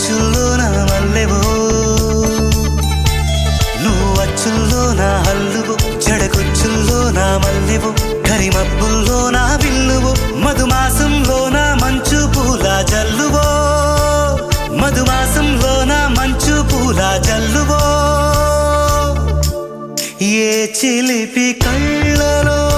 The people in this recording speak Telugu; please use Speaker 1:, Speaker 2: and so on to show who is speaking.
Speaker 1: అచ్చుల్లో నా మల్లెవో, నువ్వు అచ్చుల్లో నా హల్లువో, జడకొచ్చుల్లో నా మల్లెవో, కరిమబ్బుల్లో నా విల్లువో, మధుమాసంలో నా మంచు పూల జల్లువో, మధుమాసంలో నా మంచు పూల జల్లువో. ఏ చిలిపి